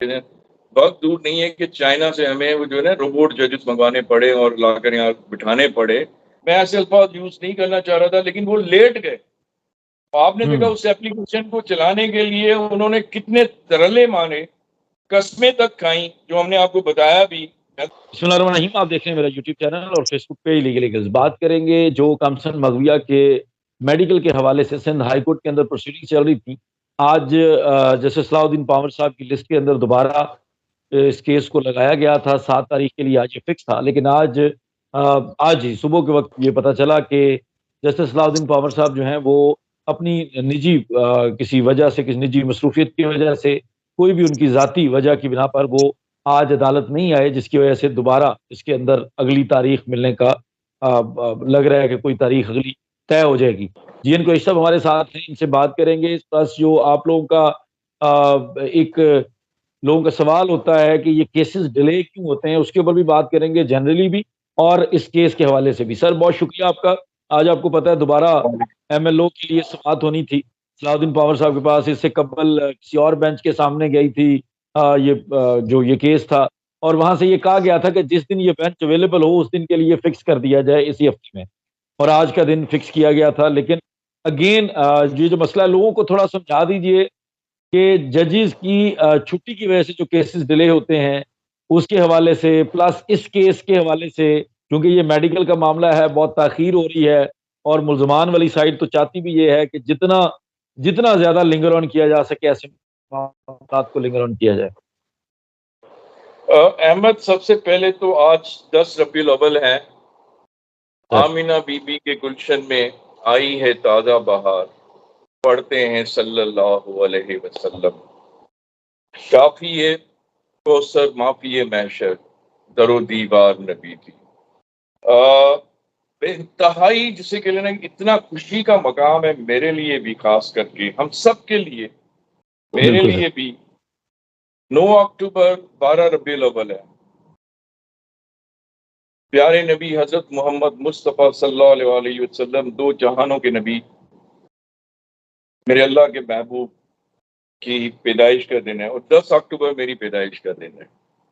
वक्त दूर नहीं है कि चाइना से हमें वो जो है ना रोबोट जजेस मंगवाने पड़े और लाकर यहाँ बिठाने पड़े। मैं ऐसे अल्फाज यूज नहीं करना चाह रहा था, लेकिन वो लेट गए। आपने देखा उस एप्लीकेशन को चलाने के लिए उन्होंने कितने तरले माने, कस्में तक खाई, जो हमने आपको बताया भी। बिस्मिल्लाहिर्रहमानिर्रहीम। आप देख रहे हैं मेरा यूट्यूब चैनल और फेसबुक पे इलीगल लीगल्स। बात करेंगे जो कामसन मगविया के मेडिकल के हवाले से सिंध हाई कोर्ट के अंदर प्रोसीडिंग चल रही थी। आज जैसे सलाउद्दीन पावर साहब की लिस्ट के अंदर दोबारा इस केस को लगाया गया था 7 तारीख के लिए, आज ये फिक्स था। लेकिन आज ही सुबह के वक्त ये पता चला कि जस्टिस सलाउद्दीन पावर साहब जो हैं वो अपनी निजी किसी वजह से, किसी निजी मसरूफियत की वजह से, कोई भी उनकी ज़ाती वजह की बिना पर वो आज अदालत नहीं आए, जिसकी वजह से दोबारा इसके अंदर अगली तारीख मिलने का लग रहा है कि कोई तारीख अगली तय हो जाएगी। जी एन कोई सब हमारे साथ हैं, इनसे बात करेंगे। प्लस जो आप लोगों का एक लोगों का सवाल होता है कि ये केसेस डिले क्यों होते हैं, उसके ऊपर भी बात करेंगे, जनरली भी और इस केस के हवाले से भी। सर बहुत शुक्रिया आपका। आज आपको पता है दोबारा एमएलओ के लिए समाअत होनी थी सलाउद्दीन पावर साहब के पास। इससे कबल किसी और बेंच के सामने गई थी जो ये केस था, और वहां से ये कहा गया था कि जिस दिन ये बेंच अवेलेबल हो उस दिन के लिए फिक्स कर दिया जाए इसी हफ्ते में, और आज का दिन फिक्स किया गया था। लेकिन अगेन ये जो मसला है, लोगों को थोड़ा समझा दीजिए कि जजेस की छुट्टी की वजह से जो केसेस डिले होते हैं उसके हवाले से, प्लस इस केस के हवाले से, क्योंकि ये मेडिकल का मामला है, बहुत ताखीर हो रही है, और मुल्जमान वाली साइड तो चाहती भी ये है कि जितना जितना ज्यादा लिंगर ऑन किया जा सके ऐसे मामलों को लिंगर ऑन किया जाए। अहमद, सबसे पहले तो आज 10 रबीउल अव्वल है। आमिना बीबी के गुलशन में आई है ताजा बहार, पढ़ते हैं सल्लल्लाहु अलैहि वसल्लम। शाफिए कौसर माफिए महशर, दरो दीवार नबी की। बेइंतहाई जिसे कह लेना, इतना खुशी का मकाम है मेरे लिए भी, खास करके हम सब के लिए, मेरे लिए भी। 9 अक्टूबर 12 रबीउल अव्वल है। प्यारे नबी हजरत मोहम्मद मुस्तफ़ा सल्लल्लाहु अलैहि वसल्लम, दो जहानों के नबी, मेरे अल्लाह के महबूब की पैदाइश का दिन है, और 10 अक्टूबर मेरी पैदाइश का दिन है।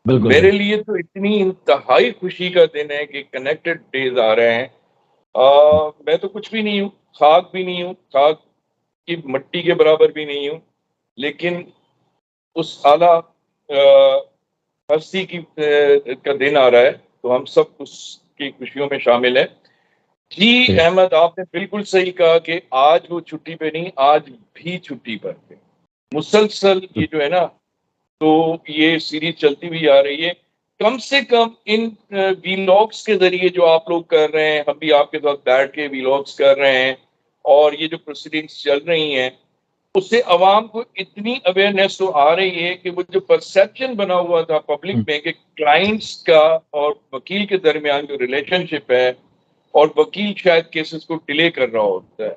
मेरे लिए तो इतनी इंतहाई खुशी का दिन है कि कनेक्टेड डेज आ रहे हैं। मैं तो कुछ भी नहीं हूँ, खाक भी नहीं हूँ, खाक की मट्टी के बराबर भी नहीं हूँ, लेकिन उस आला हस्ती की का दिन आ रहा है, तो हम सब उसकी खुशियों में शामिल हैं। जी अहमद, आपने बिल्कुल सही कहा कि आज वो छुट्टी पे नहीं, आज भी छुट्टी पर थे। मुसलसल ये जो है ना, तो ये सीरीज चलती हुई आ रही है। कम से कम इन वीलॉग्स के जरिए जो आप लोग कर रहे हैं, हम भी आपके साथ बैठ के वीलॉग्स कर रहे हैं, और ये जो प्रोसीडिंग्स चल रही हैं, उससे अवाम को इतनी अवेयरनेस तो आ रही है कि वो जो परसेप्शन बना हुआ था पब्लिक में कि क्लाइंट्स का और वकील के दरमियान जो रिलेशनशिप है, और वकील शायद केसेस को डिले कर रहा होता है,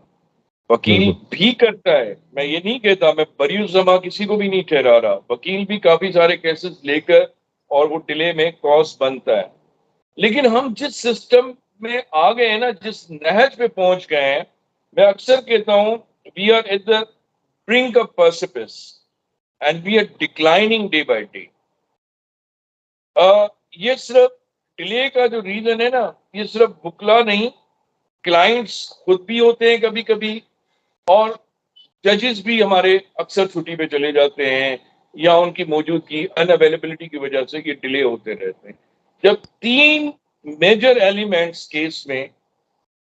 वकील भी करता है, मैं ये नहीं कहता, मैं बरीउज़्ज़मा किसी को भी नहीं ठहरा रहा, वकील भी काफी सारे केसेस लेकर और वो डिले में कॉज बनता है। लेकिन हम जिस सिस्टम में आ गए हैं ना, जिस नहज पे पहुंच गए हैं, मैं अक्सर कहता हूं, we are at the brink of precipice and we are declining day by day. ये सिर्फ डिले का जो रीजन है ना, ये सिर्फ बुकला नहीं, क्लाइंट्स खुद भी होते हैं कभी कभी, और जजेस भी हमारे अक्सर छुट्टी पे चले जाते हैं, या उनकी मौजूदगी, अनअवेलेबिलिटी की वजह से ये डिले होते रहते हैं। जब 3 मेजर एलिमेंट्स केस में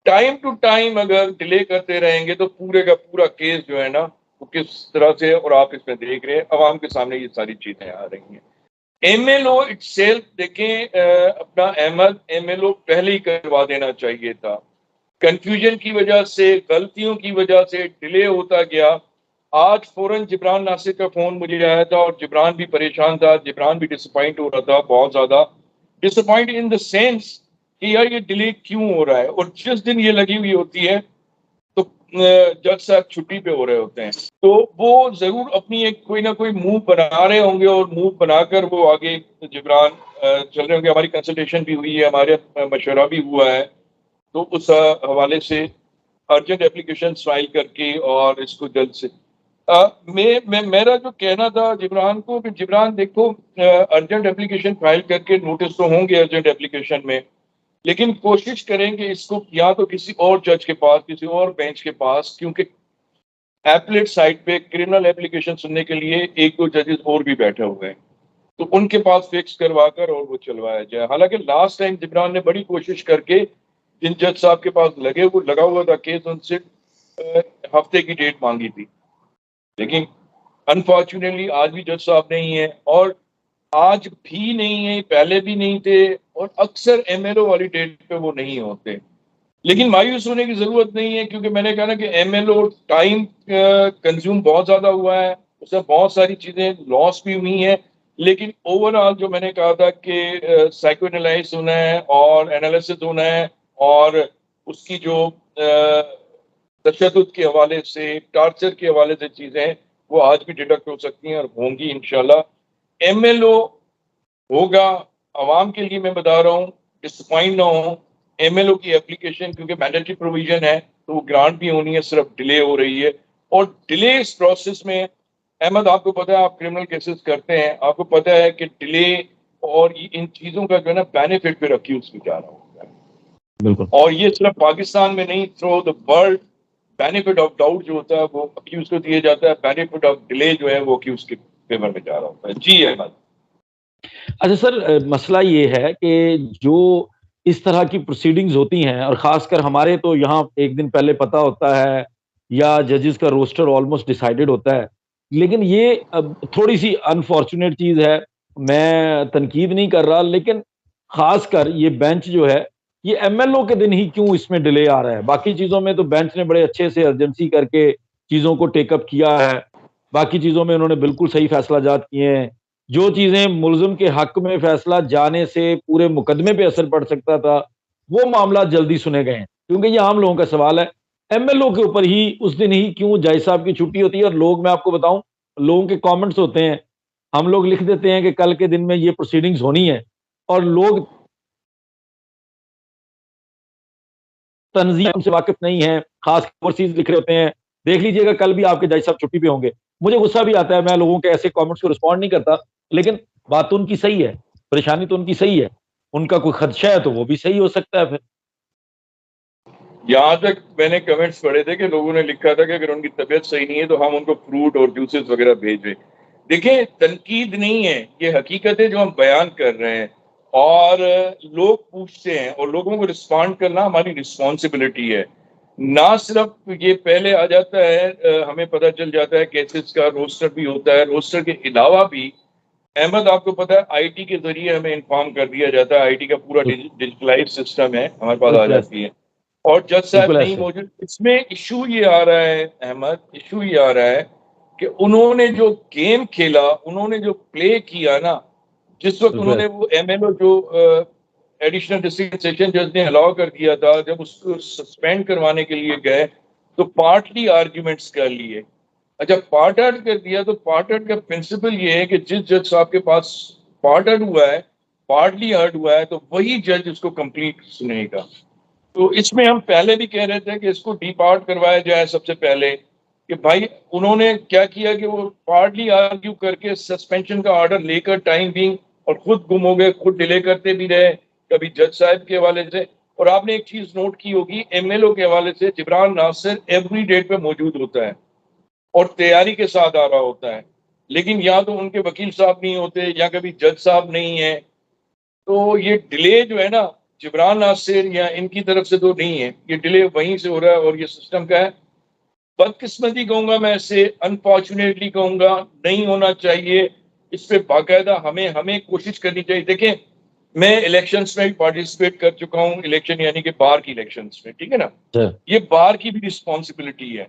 टाइम टू टाइम अगर डिले करते रहेंगे, तो पूरे का पूरा केस जो है ना, वो किस तरह से, और आप इसमें देख रहे हैं अवाम के सामने ये सारी चीजें आ रही हैं। एमएलओ इटसेल्फ देखें, अपना अहमद, एमएलओ पहले ही करवा देना चाहिए था। कंफ्यूजन की वजह से, गलतियों की वजह से डिले होता गया। आज फौरन जिब्रान नासिर का फोन मुझे आया था, और जिब्रान भी परेशान था, जिब्रान भी डिसअपॉइंट हो रहा था, बहुत ज्यादा डिसअपॉइंट इन द सेंस कि यार ये डिले क्यों हो रहा है, और जिस दिन ये लगी हुई होती है तो जज साहब छुट्टी पे हो रहे होते हैं, तो वो जरूर अपनी एक कोई ना कोई मूव बना रहे होंगे, और मूव बनाकर वो आगे जिब्रान चल रहे होंगे। हमारी कंसल्टेशन भी हुई है, हमारे मशवरा भी हुआ है, तो उस हवाले से अर्जेंट एप्लीकेशन फाइल करके और इसको जल्द से मेरा जो कहना था जिब्रान को कि जिब्रान देखो, अर्जेंट एप्लीकेशन फाइल करके नोटिस तो होंगे अर्जेंट एप्लीकेशन में, लेकिन कोशिश करेंगे इसको या तो किसी और जज के पास, किसी और बेंच के पास, क्योंकि एपलेट साइट पे क्रिमिनल एप्लीकेशन सुनने के लिए एक दो जजेस और भी बैठे हुए हैं, तो उनके पास फिक्स करवा कर और वो चलवाया जाए। हालांकि लास्ट टाइम जिब्रान ने बड़ी कोशिश करके जिन जज साहब के पास लगा हुआ था केस, उनसे हफ्ते की डेट मांगी थी, लेकिन अनफॉर्चुनेटली आज भी जज साहब नहीं है, और आज भी नहीं है, पहले भी नहीं थे, और अक्सर एमएलओ वाली डेट पे वो नहीं होते। लेकिन मायूस होने की जरूरत नहीं है, क्योंकि मैंने कहा ना कि एमएलओ टाइम कंज्यूम बहुत ज्यादा हुआ है, उसमें बहुत सारी चीजें लॉस भी हुई हैं, लेकिन ओवरऑल जो मैंने कहा था कि साइको एनालाइज होना है और एनालिसिस होना है, और उसकी जो तशद्दुद के हवाले से, टॉर्चर के हवाले से चीजें, वो आज भी डिडक्ट हो सकती हैं और होंगी इंशाल्लाह। एमएलओ होगा, आवाम के लिए मैं बता रहा हूँ, डिसअपॉइंट ना हो एमएलओ की एप्लीकेशन, क्योंकि मैंडेटरी प्रोविजन है, तो वो ग्रांट भी होनी है, सिर्फ डिले हो रही है। और डिले इस प्रोसेस में, अहमद आपको पता है, आप क्रिमिनल केसेस करते हैं, आपको पता है कि डिले और इन चीजों का जो है ना बेनिफिट पे अक्यूज भी जा रहा होता है, बिल्कुल। और ये सिर्फ पाकिस्तान में नहीं, through the world benefit of doubt जो होता है वो अक्यूज को दिया जाता है, बेनिफिट ऑफ डिले जो है वो अक्यूज के फेवर में जा रहा होता है। जी अहमद। अच्छा सर, मसला ये है कि जो इस तरह की प्रोसीडिंग्स होती हैं, और ख़ासकर हमारे तो यहाँ एक दिन पहले पता होता है या जजेस का रोस्टर ऑलमोस्ट डिसाइडेड होता है, लेकिन ये अब थोड़ी-सी अनफॉर्चुनेट चीज़ है। मैं तनकीद नहीं कर रहा, लेकिन ख़ासकर ये बेंच जो है, ये एमएलओ के दिन ही क्यों इसमें डिले आ रहा है? बाकी चीज़ों में तो बेंच ने बड़े अच्छे से अर्जेंसी करके चीज़ों को टेक अप किया है, बाकी चीज़ों में उन्होंने बिल्कुल सही फ़ैसलाजात किए हैं। जो चीजें मुलजिम के हक में फैसला जाने से पूरे मुकदमे पे असर पड़ सकता था, वो मामला जल्दी सुने गए हैं, क्योंकि ये आम लोगों का सवाल है। एमएलओ के ऊपर ही उस दिन ही क्यों जज साहब की छुट्टी होती है? और लोग, मैं आपको बताऊं, लोगों के कमेंट्स होते हैं, हम लोग लिख देते हैं कि कल के दिन में ये प्रोसीडिंग्स होनी है, और लोग तंजीम से वाकिफ नहीं है, खास ओवरसीज लिख रहे होते हैं, देख लीजिएगा कल भी आपके जज साहब छुट्टी पे होंगे। मुझे गुस्सा भी आता है, मैं लोगों के ऐसे कमेंट्स को रिस्पॉन्ड नहीं करता, लेकिन बात तो उनकी सही है, परेशानी तो उनकी सही है, उनका कोई खदशा है तो वो भी सही हो सकता है फिर। यहाँ तक मैंने कमेंट्स पढ़े थे कि लोगों ने लिखा था कि अगर उनकी तबीयत सही नहीं है तो हम उनको फ्रूट और जूसेस वगैरह भेजें। देखिए, तनकीद नहीं है, ये हकीकत है जो हम बयान कर रहे हैं, और लोग पूछते हैं, और लोगों को रिस्पॉन्ड करना हमारी रिस्पॉन्सिबिलिटी है। ना सिर्फ ये पहले आ जाता है, हमें पता चल जाता है केसेस का, रोस्टर भी होता है, रोस्टर के अलावा भी अहमद आपको पता है आईटी के जरिए हमें इन्फॉर्म कर दिया जाता है, आईटी का पूरा डिजिटलाइज सिस्टम है, हमारे पास आ बिल्कुल जाती ऐसे, है, और जज साहब बिल्कुल नहीं ऐसे, मौजूद। इसमें इशू ये आ रहा है अहमद, इशू ये आ रहा है कि उन्होंने जो गेम खेला, उन्होंने जो प्ले किया ना, जिस वक्त बिल्कुल उन्होंने ऐसे। वो एमएलओ जो एडिशनल डिस्ट्रिक्ट सेशन जज ने अलाउ कर दिया था, जब उसको सस्पेंड करवाने के लिए गए तो पार्टली आर्ग्यूमेंट्स कर लिए। अच्छा, पार्ट आउट कर दिया तो पार्ट आउट का प्रिंसिपल ये है कि जिस जज साहब के पास पार्ट आउट हुआ है, पार्टली आउट हुआ है, तो वही जज उसको कंप्लीट सुनेगा। तो इसमें हम पहले भी कह रहे थे कि इसको डीपार्ट करवाया जाए सबसे पहले, कि भाई उन्होंने क्या किया कि वो पार्टली आर्ग्यू करके सस्पेंशन का ऑर्डर लेकर टाइम बिंग, और खुद गुम हो गए, खुद डिले करते भी रहे, कभी जज साहब के हवाले से। और आपने एक चीज नोट की होगी, एमएलओ के हवाले से जिब्रान नासिर एवरी डेट पे मौजूद होता है और तैयारी के साथ आ रहा होता है, लेकिन या तो उनके वकील साहब नहीं होते या कभी जज साहब नहीं है, तो ये डिले जो है ना, जिब्रान नासिर या इनकी तरफ से तो नहीं है, ये डिले वहीं से हो रहा है, और ये सिस्टम का है। बदकिस्मती कहूंगा मैं इसे, अनफॉर्चुनेटली कहूंगा, नहीं होना चाहिए। इस पे बाकायदा हमें हमें कोशिश करनी चाहिए। देखें, मैं इलेक्शंस में भी पार्टिसिपेट कर चुका हूँ, इलेक्शन यानी कि बार की इलेक्शंस में, ठीक है ना, ये बार की भी रिस्पॉन्सिबिलिटी है।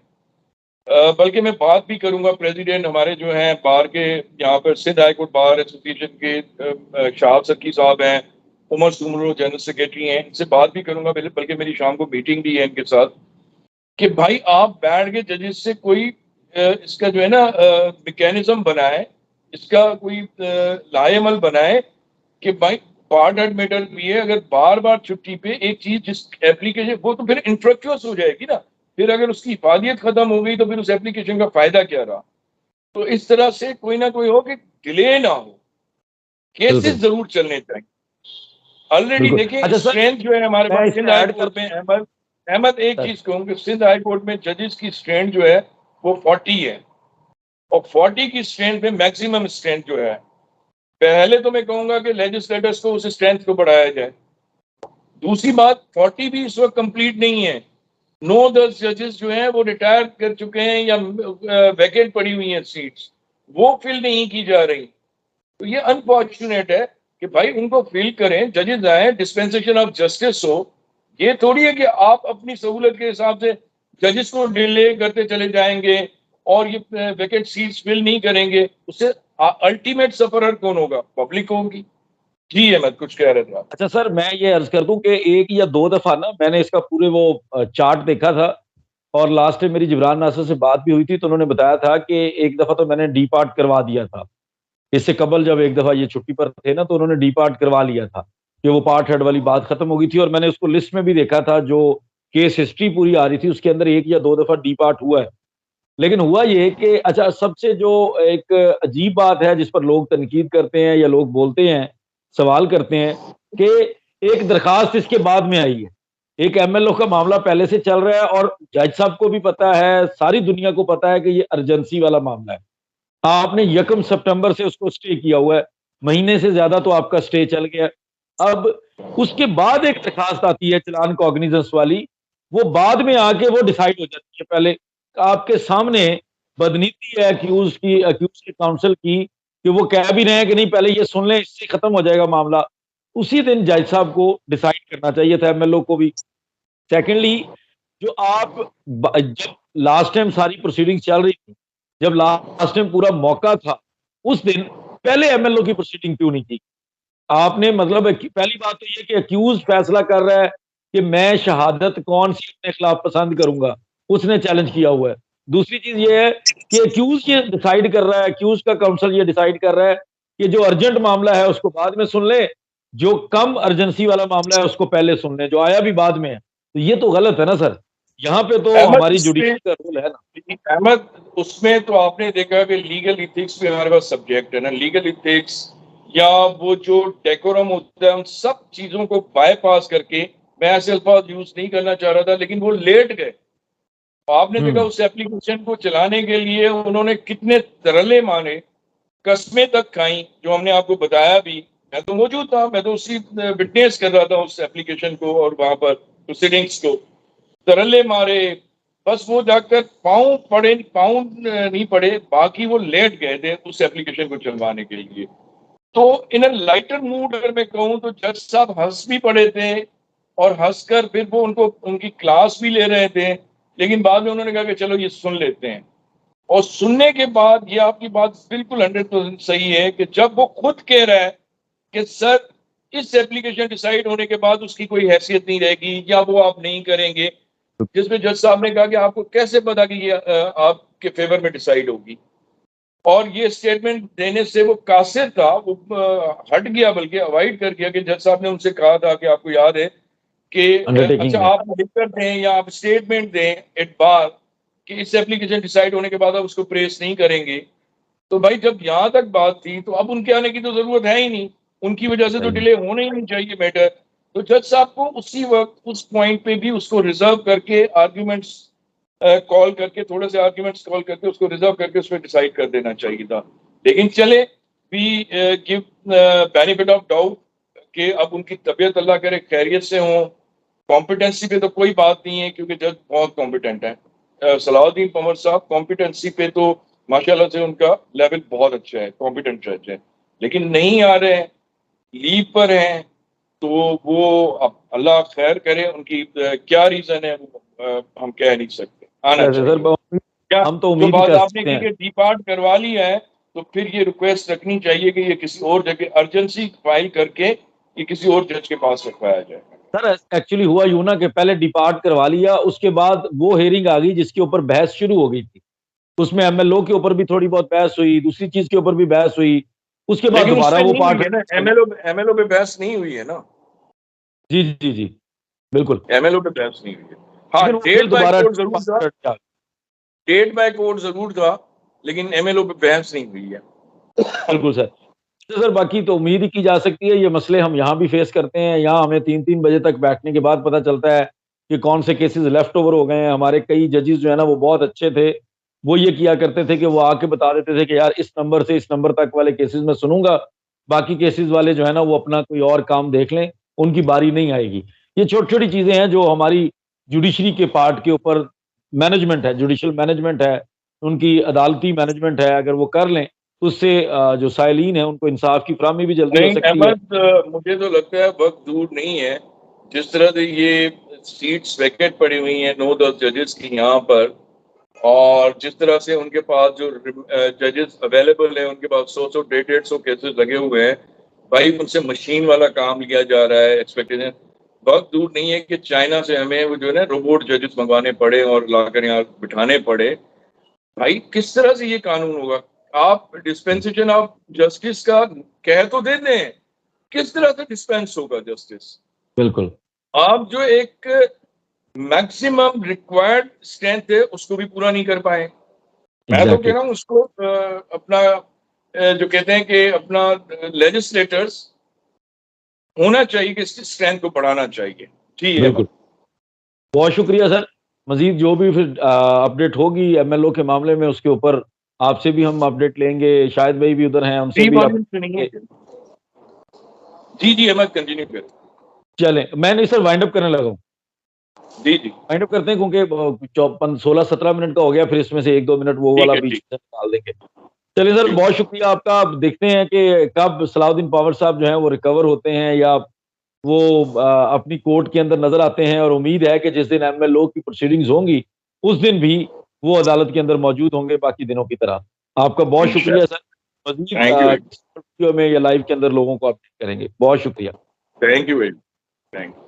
बल्कि मैं बात भी करूंगा, प्रेसिडेंट हमारे जो हैं बार के, यहाँ पर Sindh high court bar association के शाह सक्की साहब हैं, उमर सुमरो जनरल सेक्रेटरी हैं, इनसे बात भी करूंगा, बल्कि मेरी शाम को मीटिंग भी है इनके साथ, कि भाई आप बैठ के जजेस से कोई इसका जो है ना मैकेनिज्म बनाए, इसका कोई लाएमल बनाए कि भाई पार्ट एडमिटर भी है, अगर बार बार छुट्टी पे एक चीज जिस एप्लीकेशन, वो तो फिर इंफ्रक्चुअस हो जाएगी ना। फिर अगर उसकी इफादियत खत्म हो गई तो फिर उस एप्लीकेशन का फायदा क्या रहा। तो इस तरह से कोई ना कोई हो कि डिले ना हो, केसेस बिल्कुल जरूर चलने चाहिए। ऑलरेडी बिल्कुल। देखिए अच्छा सर, स्ट्रेंथ जो है हमारे मैं पास इसमें सिंध हाई ऐड कर कोर्ट में, अहमद अहमद एक सर। चीज कहूँ कि सिंध हाई कोर्ट में जजेस की स्ट्रेंथ जो है वो 40 है, और 40 की स्ट्रेंथ में मैक्सिमम स्ट्रेंथ जो है, पहले तो मैं कहूंगा कि लेजिस्लेटर्स को उस स्ट्रेंथ को बढ़ाया जाए। दूसरी बात, 40 भी इस वक्त कंप्लीट नहीं है। 9-10 जजेस जो हैं वो रिटायर कर चुके हैं या वैकेंट पड़ी हुई हैं सीट्स, वो फिल नहीं की जा रही। तो ये अनफॉर्चुनेट है कि भाई उनको फिल करें, जजेस आए, डिस्पेंसेशन ऑफ जस्टिस हो। ये थोड़ी है कि आप अपनी सहूलत के हिसाब से जजेस को डिले करते चले जाएंगे और ये वैकेंट सीट्स फिल नहीं करेंगे। उससे अल्टीमेट सफरर कौन होगा? पब्लिक होगी। जी अहमद कुछ कह रहे थे आप। अच्छा सर, मैं ये अर्ज कर दूं कि एक या दो दफा ना मैंने इसका पूरे वो चार्ट देखा था, और लास्ट टाइम मेरी जिब्रान नासर से बात भी हुई थी तो उन्होंने बताया था कि एक दफा तो मैंने डी पार्ट करवा दिया था। इससे कबल जब एक दफा ये छुट्टी पर थे ना, तो उन्होंने डी पार्ट करवा लिया था कि वो पार्ट हेड वाली बात खत्म हो गई थी, और मैंने उसको लिस्ट में भी देखा था जो केस हिस्ट्री पूरी आ रही थी, उसके अंदर एक या दो दफा डी पार्ट हुआ है। लेकिन हुआ ये कि अच्छा, सबसे जो एक अजीब बात है जिस पर लोग तनकीद करते हैं या लोग बोलते हैं, सवाल करते हैं कि एक दरखास्त इसके बाद में आई है। एक एमएलओ का मामला पहले से चल रहा है और जज साहब को भी पता है, सारी दुनिया को पता है कि ये अर्जेंसी वाला मामला है। आपने 1 सितंबर से उसको स्टे किया हुआ है, महीने से ज्यादा तो आपका स्टे चल गया। अब उसके बाद एक दरखास्त आती है चलान कॉग्निजेंस वाली, वो बाद में आके वो डिसाइड हो जाती है। पहले आपके सामने बदनीति है अक्यूज की काउंसिल की, कि वो कह भी रहे हैं कि नहीं पहले ये सुन लें, इससे खत्म हो जाएगा मामला। उसी दिन जज साहब को डिसाइड करना चाहिए था, एमएलओ को भी। सेकेंडली, जो आप जब लास्ट टाइम सारी प्रोसीडिंग चल रही थी, जब लास्ट टाइम पूरा मौका था, उस दिन पहले एमएलओ की प्रोसीडिंग क्यों नहीं की आपने? मतलब पहली बात तो ये कि अक्यूज फैसला कर रहा है कि मैं शहादत कौन सी अपने खिलाफ पसंद करूंगा, उसने चैलेंज किया हुआ है। दूसरी चीज ये है कि अक्यूज ये डिसाइड कर रहा है, अक्यूज का काउंसिल ये डिसाइड कर रहा है कि जो अर्जेंट मामला है उसको बाद में सुन ले, जो कम अर्जेंसी वाला मामला है उसको पहले सुन ले, जो आया भी बाद में है। तो ये तो गलत है ना सर, यहाँ पे तो अहमद हमारी इसमें जुडिशरी का रोल है ना। अहमद उसमें तो आपने देखा कि लीगल इथिक्स भी हमारे पास सब्जेक्ट है ना। लीगल इथिक्स या वो जो डेकोरम होता है, उन सब चीजों को बायपास करके, मैं ऐसे अल्फाज यूज नहीं करना चाह रहा था, लेकिन वो लेट गए। आपने देखा हम्म। उस एप्लीकेशन को चलाने के लिए उन्होंने कितने तरले मारे, कस्में तक खाई, जो हमने आपको बताया भी। मैं तो मौजूद था, मैं तो उसी विटनेस कर रहा था उस एप्लीकेशन को और वहां पर प्रोसीडिंग्स को। तरले मारे, बस वो जाकर पाँव नहीं पड़े, बाकी वो लेट गए थे उस एप्लीकेशन को चलवाने के लिए। तो इन अ लाइटर मूड अगर मैं कहूँ तो जज साहब हंस भी पड़े थे, और हंसकर फिर वो उनको उनकी क्लास भी ले रहे थे। लेकिन बाद में उन्होंने कहा कि चलो ये सुन लेते हैं। और सुनने के बाद, ये आपकी बात बिल्कुल 100% सही है कि जब वो खुद कह रहा है कि सर इस एप्लीकेशन डिसाइड होने के बाद उसकी कोई हैसियत नहीं रहेगी या वो आप नहीं करेंगे, जिसमें जज साहब ने कहा कि आपको कैसे पता कि ये आपके फेवर में डिसाइड होगी। और ये स्टेटमेंट देने से वो कासिर था, वो हट गया, बल्कि अवॉइड कर गया कि जज साहब ने उनसे कहा था कि आपको याद है कि अंडरटेकिंग अच्छा है। आप लिखकर दें या आप स्टेटमेंट दें एट बार कि इस एप्लीकेशन डिसाइड होने के बाद आप उसको प्रेस नहीं करेंगे। तो भाई जब यहां तक बात थी तो अब उनके आने की तो जरूरत है ही नहीं, उनकी वजह से तो सही। डिले होना ही नहीं चाहिए मैटर। तो जज साहब को उसी वक्त उस पॉइंट पे भी उसको रिजर्व करके आर्ग्यूमेंट्स कॉल करके, थोड़े से आर्ग्यूमेंट्स कॉल करके उसको रिजर्व करके उस पर डिसाइड कर देना चाहिए था। लेकिन चले, we give benefit of doubt कि अब उनकी तबीयत अल्लाह करे खैरियत से हो। कॉम्पिटेंसी पे तो कोई बात नहीं है क्योंकि जज बहुत कॉम्पिटेंट है। सलाउद्दीन पंवर साहब कॉम्पिटेंसी पे तो माशाल्लाह से उनका लेवल बहुत अच्छा है, कॉम्पिटेंट जज है। लेकिन नहीं आ रहे हैं, लीव पर हैं, तो वो अब अल्लाह खैर करे। उनकी क्या रीजन है वो हम कह नहीं सकते, आना वैसे सर चाहिए। क्या हम तो जो उम्मीद ही बात कर आपने सकते की हैं। कि डिपार्ट करवा लिया है, तो फिर ये रिक्वेस्ट रखनी चाहिए कि ये किसी और जगह अर्जेंसी फाइल करके ये किसी और जज के पास रखवाया जाए। सर एक्चुअली हुआ यूं ना कि पहले डिपार्ट करवा लिया, उसके बाद वो हेयरिंग आ गई जिसके ऊपर बहस शुरू हो गई थी। उसमें एमएलओ के ऊपर भी थोड़ी बहुत बहस हुई, दूसरी चीज के ऊपर भी बहस हुई, उसके बाद लेकिन दोबारा उसमें वो नहीं हुई पार्ट। है ना, एमएलओ पे बहस नहीं हुई है ना। जी जी जी, बिल्कुल। एमएलओ पे बहस नहीं हुई है। हाँ, लेकिन वो डेट फिर बाय दोबारा कोर्ट जरूर था, डेट बाय कोर्ट जरूर था, लेकिन एमएलओ पे बहस नहीं हुई है। बिल्कुल सर। तो सर बाकी तो उम्मीद ही की जा सकती है, ये मसले हम यहाँ भी फेस करते हैं। यहाँ हमें 3-3 बजे तक बैठने के बाद पता चलता है कि कौन से केसेस लेफ्ट ओवर हो गए हैं। हमारे कई जजेस जो है ना वो बहुत अच्छे थे, वो ये किया करते थे कि वो आके बता देते थे कि यार इस नंबर से इस नंबर तक वाले केसेस मैं सुनूंगा, बाकी केसेस वाले जो है ना वो अपना कोई और काम देख लें, उनकी बारी नहीं आएगी। ये छोटी छोटी चीजें हैं जो हमारी जुडिशरी के पार्ट के ऊपर मैनेजमेंट है, जुडिशल मैनेजमेंट है, उनकी अदालती मैनेजमेंट है, अगर वो कर लें तो उससे जो साइलीन है उनको इंसाफ की फराहमी भी जल्दी हो नहीं सकती है। अहमद, मुझे तो लगता है वक्त दूर नहीं है, जिस तरह से ये सीट्स वैकेंट पड़ी हुई हैं 9-10 जजेस की यहाँ पर, और जिस तरह से उनके पास जो जजेस अवेलेबल है, उनके पास 100 150 केसेस लगे हुए हैं, भाई उनसे मशीन वाला काम लिया जा रहा है। एक्सपेक्टेशन वक्त दूर नहीं है कि चाइना से हमें वो जो है ना रोबोट जजेस मंगवाने पड़े और लाकर यहाँ बिठाने पड़े। भाई किस तरह से ये कानून होगा? आप डिस्पेंसेशन ऑफ जस्टिस का कह तो दे दें, किस तरह से डिस्पेंस होगा जस्टिस? बिल्कुल आप जो एक मैक्सिमम रिक्वायर्ड स्ट्रेंथ है उसको भी पूरा नहीं कर पाए। मैं तो कह एग्जैक्टली रहा हूँ उसको अपना जो कहते हैं कि अपना लेजिस्लेटर्स होना चाहिए कि इसकी स्ट्रेंथ को बढ़ाना चाहिए। ठीक है, बिल्कुल। बहुत शुक्रिया सर। मजीद जो भी फिर अपडेट होगी एमएलओ के मामले में उसके ऊपर आपसे भी हम अपडेट लेंगे। शायद भाई भी उधर हैं, उनसे जी भी आप मालूम सुनिए। जी जी अहमद, कंटिन्यू करें। चलें। मैं नहीं सर, वाइंड अप करने लगा हूँ। जी जी वाइंड अप करते हैं क्योंकि 16-17 मिनट का हो गया, फिर इसमें से 1-2 मिनट वो ठीक वाला है, बीच ठीक से निकाल देंगे। चलिए सर, ठीक। बहुत शुक्रिया आपका। अब देखते हैं कि कब सलाउद्दीन पावर साहब जो हैं वो रिकवर होते हैं या वो अपनी कोर्ट के अंदर नजर आते हैं। और उम्मीद है कि जिस दिन एमएलओ की प्रोसीडिंग्स होंगी उस दिन भी वो अदालत के अंदर मौजूद होंगे बाकी दिनों की तरह। आपका बहुत शुक्रिया इंशाल्लाह। Sir. Majeed thank you, video में या लाइव के अंदर लोगों को अपडेट करेंगे। बहुत शुक्रिया। Thank you very, thank you.